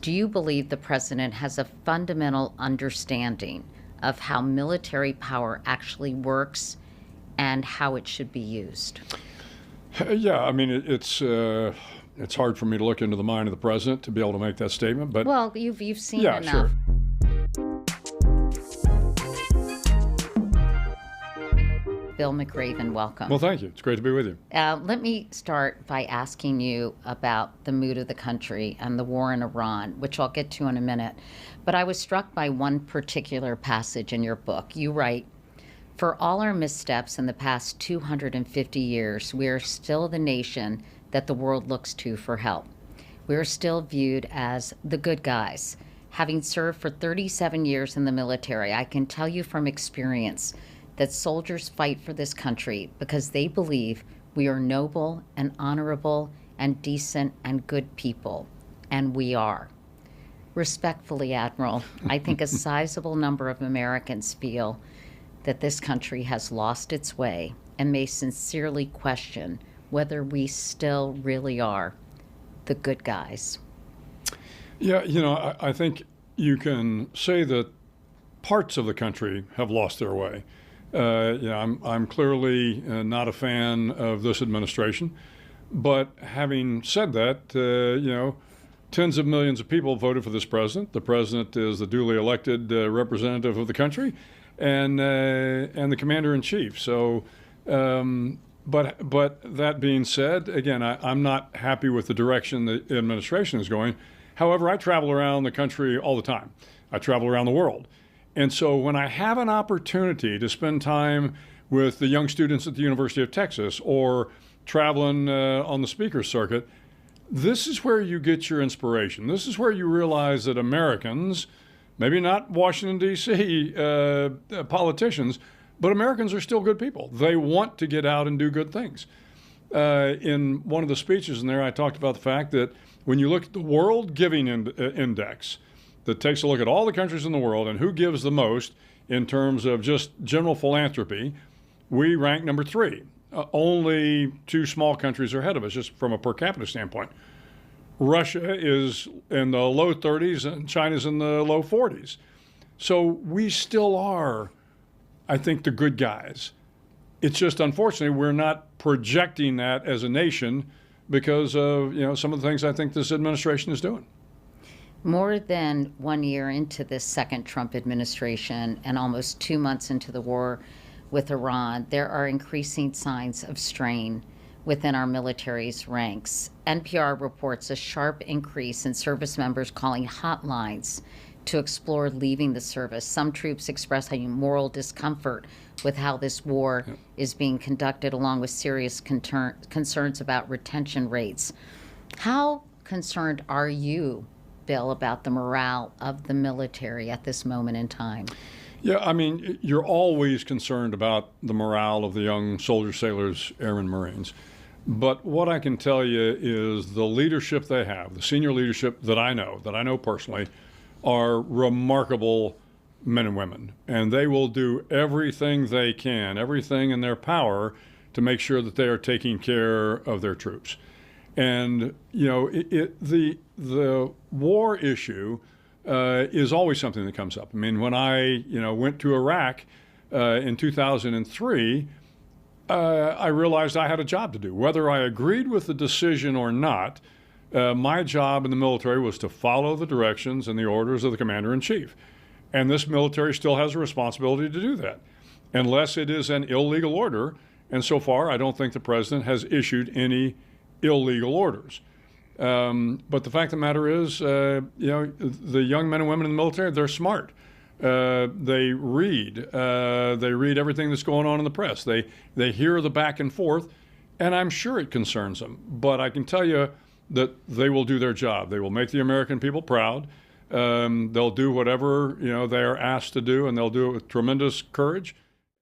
Do you believe the president has a fundamental understanding of how military power actually works and how it should be used? Yeah, I mean, it's hard for me to look into the mind of the president to be able to make that statement, but Well, you've seen yeah, enough. sure. Bill McRaven, welcome. Well, thank you. It's great to be with you. Let me start by asking you about the mood of the country and the war in Iran, which I'll get to in a minute. But I was struck by one particular passage in your book. You write, "For all our missteps in the past 250 years, we are still the nation that the world looks to for help. We are still viewed as the good guys. Having served for 37 years in the military, I can tell you from experience that soldiers fight for this country because they believe we are noble and honorable and decent and good people, and we are. Respectfully, Admiral, I think a sizable number of Americans feel that this country has lost its way and may sincerely question whether we still really are the good guys." Yeah, I think you can say that parts of the country have lost their way. I'm clearly not a fan of this administration, but having said that, tens of millions of people voted for this president. The president is the duly elected representative of the country, and the commander in chief. So, but that being said, again, I'm not happy with the direction the administration is going. However, I travel around the country all the time. I travel around the world. And so when I have an opportunity to spend time with the young students at the University of Texas or traveling on the speaker circuit, this is where you get your inspiration. This is where you realize that Americans, maybe not Washington, D.C. Politicians, but Americans are still good people. They want to get out and do good things. In one of the speeches in there, I talked about the fact that when you look at the World Giving Index, that takes a look at all the countries in the world and who gives the most in terms of just general philanthropy, we rank number 3. Only 2 small countries are ahead of us, just from a per capita standpoint. Russia is in the low 30s and China's in the low 40s. So we still are, I think, the good guys. It's just, unfortunately, we're not projecting that as a nation because of some of the things I think this administration is doing. More than 1 year into this second Trump administration and almost 2 months into the war with Iran, there are increasing signs of strain within our military's ranks. NPR reports a sharp increase in service members calling hotlines to explore leaving the service. Some troops expressing moral discomfort with how this war is being conducted, along with serious concerns about retention rates. How concerned are you, Bill, about the morale of the military at this moment in time? Yeah, I mean, you're always concerned about the morale of the young soldiers, sailors, airmen, Marines. But what I can tell you is the leadership they have, the senior leadership that I know personally, are remarkable men and women. And they will do everything they can, everything in their power to make sure that they are taking care of their troops. And, the war issue is always something that comes up. I mean, when I, went to Iraq in 2003, I realized I had a job to do. Whether I agreed with the decision or not, my job in the military was to follow the directions and the orders of the commander-in-chief. And this military still has a responsibility to do that, unless it is an illegal order. And so far, I don't think the president has issued any illegal orders. But the fact of the matter is, the young men and women in the military, they're smart. They read everything that's going on in the press. They hear the back and forth, and I'm sure it concerns them. But I can tell you that they will do their job. They will make the American people proud. They'll do whatever they are asked to do, and they'll do it with tremendous courage.